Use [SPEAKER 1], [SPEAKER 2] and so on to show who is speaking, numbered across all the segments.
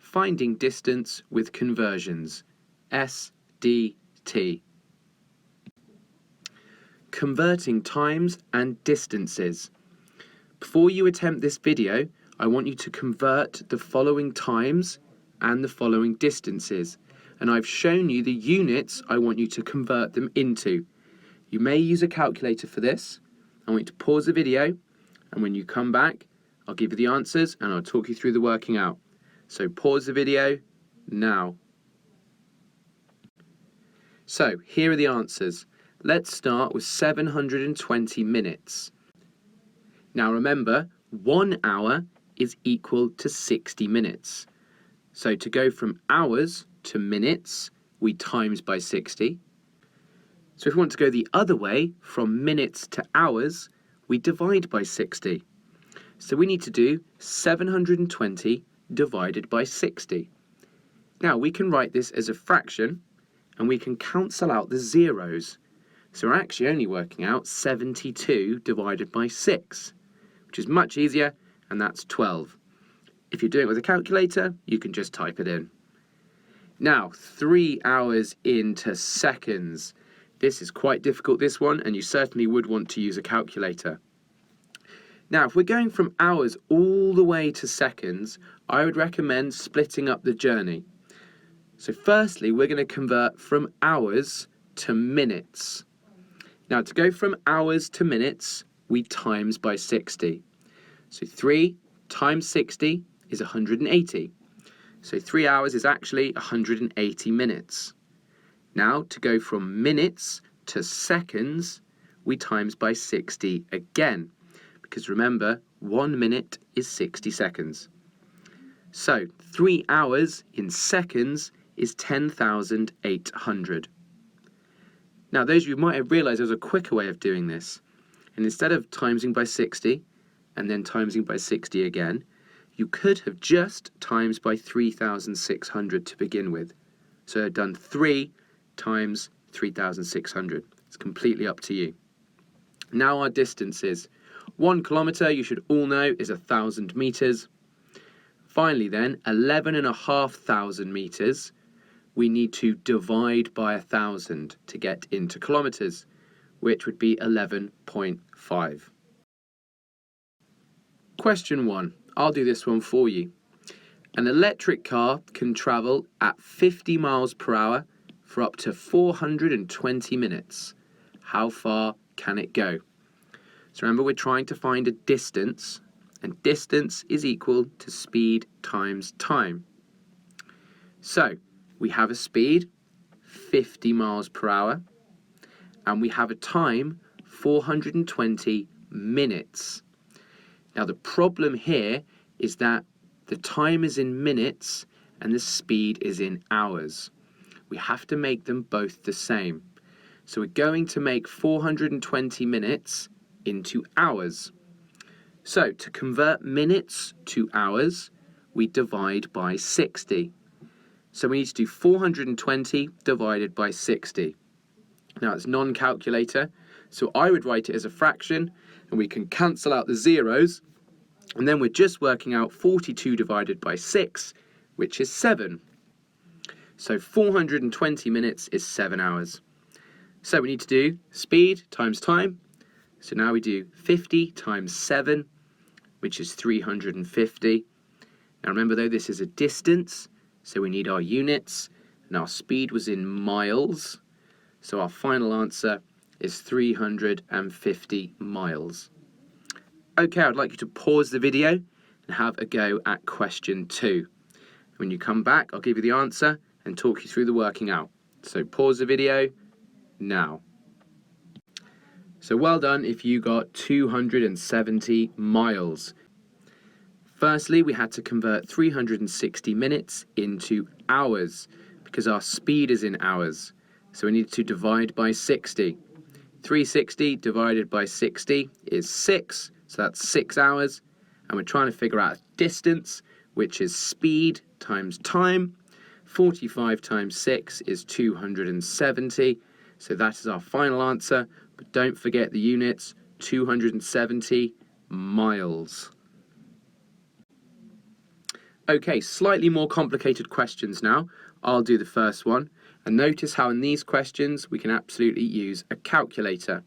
[SPEAKER 1] finding distance with conversions, SDT. Converting times and distances. Before you attempt this video, I want you to convert the following times and the following distances, and I've shown you the units I want you to convert them into. You may use a calculator for this. I want you to pause the video, and when you come back, I'll give you the answers and I'll talk you through the working out. So pause the video now. So here are the answers. Let's start with 720 minutes. Now remember, 1 hour is equal to 60 minutes. So to go from hours to minutes, we times by 60. So if we want to go the other way, from minutes to hours, we divide by 60. So we need to do 720 divided by 60. Now we can write this as a fraction, and we can cancel out the zeros. So we're actually only working out 72 divided by 6, which is much easier, and that's 12. If you're doing it with a calculator, you can just type it in. Now, 3 hours into seconds. This is quite difficult, this one, and you certainly would want to use a calculator. Now, if we're going from hours all the way to seconds, I would recommend splitting up the journey. So firstly, we're going to convert from hours to minutes. Now, to go from hours to minutes, we times by 60. So 3 times 60 is 180. So 3 hours is actually 180 minutes. Now, to go from minutes to seconds, we times by 60 again. Because remember, 1 minute is 60 seconds. So 3 hours in seconds is 10,800. Now, those of you might have realized there's a quicker way of doing this. And instead of timesing by 60 and then timesing by 60 again, you could have just times by 3,600 to begin with. So I've done 3 times 3,600. It's completely up to you. Now our distances. 1 kilometre, you should all know, is 1,000 metres. Finally then, 11,500 metres, we need to divide by 1,000 to get into kilometres, which would be 11.5. Question 1. I'll do this one for you. An electric car can travel at 50 miles per hour for up to 420 minutes. How far can it go? So remember, we're trying to find a distance, and distance is equal to speed times time. So we have a speed, 50 miles per hour, and we have a time, 420 minutes. Now the problem here is that the time is in minutes and the speed is in hours. We have to make them both the same. So we're going to make 420 minutes into hours. So to convert minutes to hours, we divide by 60. So we need to do 420 divided by 60. Now it's non-calculator, so I would write it as a fraction, and we can cancel out the zeros, and then we're just working out 42 divided by 6, which is 7. So 420 minutes is 7 hours. So we need to do speed times time. So now we do 50 times 7, which is 350. Now remember though, this is a distance, so we need our units, and our speed was in miles. So our final answer is 350 miles. Okay, I'd like you to pause the video and have a go at question 2. When you come back, I'll give you the answer and talk you through the working out. So pause the video now. So well done if you got 270 miles. Firstly, we had to convert 360 minutes into hours because our speed is in hours. So we need to divide by 60. 360 divided by 60 is 6, so that's 6 hours. And we're trying to figure out distance, which is speed times time. 45 times 6 is 270, so that is our final answer. But don't forget the units, 270 miles. Okay, slightly more complicated questions now. I'll do the first one. And notice how in these questions we can absolutely use a calculator.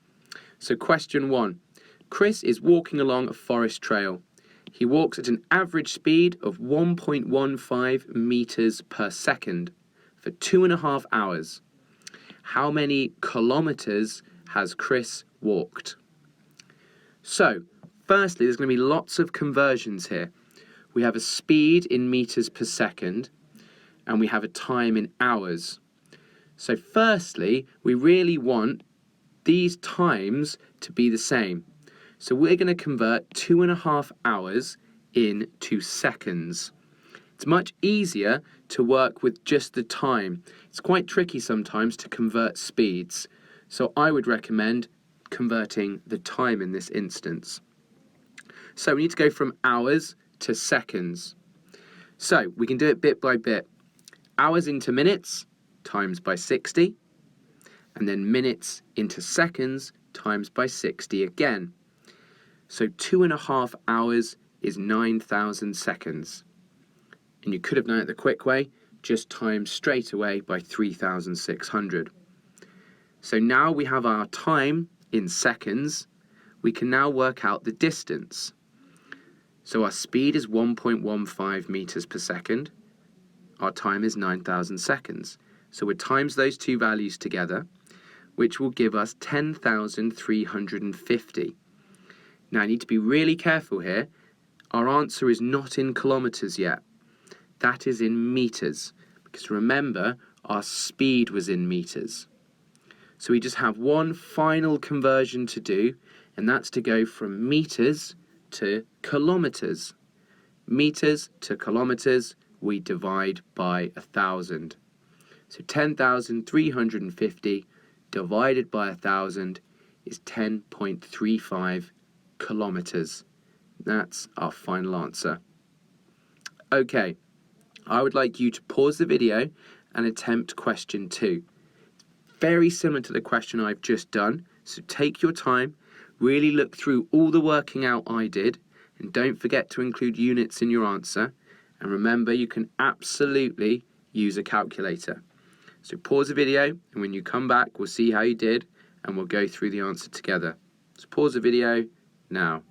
[SPEAKER 1] So question 1. Chris is walking along a forest trail. He walks at an average speed of 1.15 meters per second for 2.5 hours. How many kilometers has Chris walked? So, firstly, there's going to be lots of conversions here. We have a speed in meters per second, and we have a time in hours. So firstly, we really want these times to be the same. So we're going to convert 2.5 hours into seconds. It's much easier to work with just the time. It's quite tricky sometimes to convert speeds. So I would recommend converting the time in this instance. So we need to go from hours to seconds. So we can do it bit by bit. Hours into minutes times by 60, and then minutes into seconds times by 60 again. So 2.5 hours is 9,000 seconds. And you could have done it the quick way, just times straight away by 3,600. So now we have our time in seconds. We can now work out the distance. So our speed is 1.15 meters per second. Our time is 9,000 seconds. So we times those two values together, which will give us 10,350. Now I need to be really careful here. Our answer is not in kilometers yet. That is in meters, because remember, our speed was in meters. So we just have one final conversion to do, and that's to go from meters to kilometers. Meters to kilometers, we divide by 1,000. So 10,350 divided by 1,000 is 10.35 kilometers. That's our final answer. Okay, I would like you to pause the video and attempt question 2. Very similar to the question I've just done, so take your time, really look through all the working out I did, and don't forget to include units in your answer. And remember, you can absolutely use a calculator. So pause the video, and when you come back, we'll see how you did, and we'll go through the answer together. So pause the video now.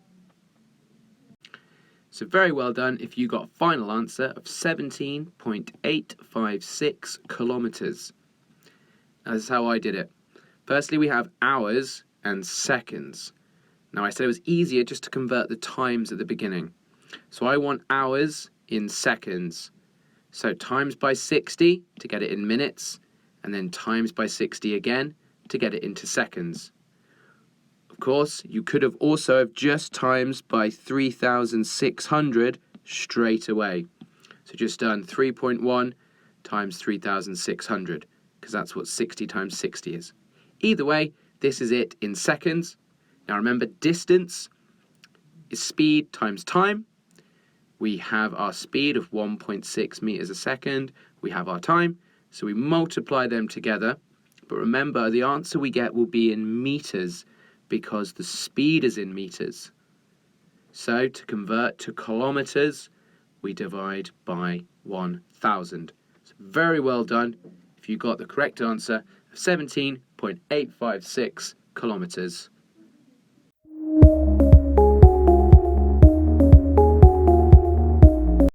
[SPEAKER 1] So very well done if you got a final answer of 17.856 kilometers. That's how I did it. Firstly, we have hours and seconds. Now I said it was easier just to convert the times at the beginning. So I want hours in seconds. So times by 60 to get it in minutes, and then times by 60 again to get it into seconds. Of course, you could have also have just times by 3,600 straight away. So just done 3.1 times 3,600, because that's what 60 times 60 is. Either way, this is it in seconds. Now remember, distance is speed times time. We have our speed of 1.6 meters a second. We have our time, so we multiply them together. But remember, the answer we get will be in meters because the speed is in meters. So to convert to kilometers, we divide by 1,000. So very well done if you got the correct answer of 17.856 kilometers.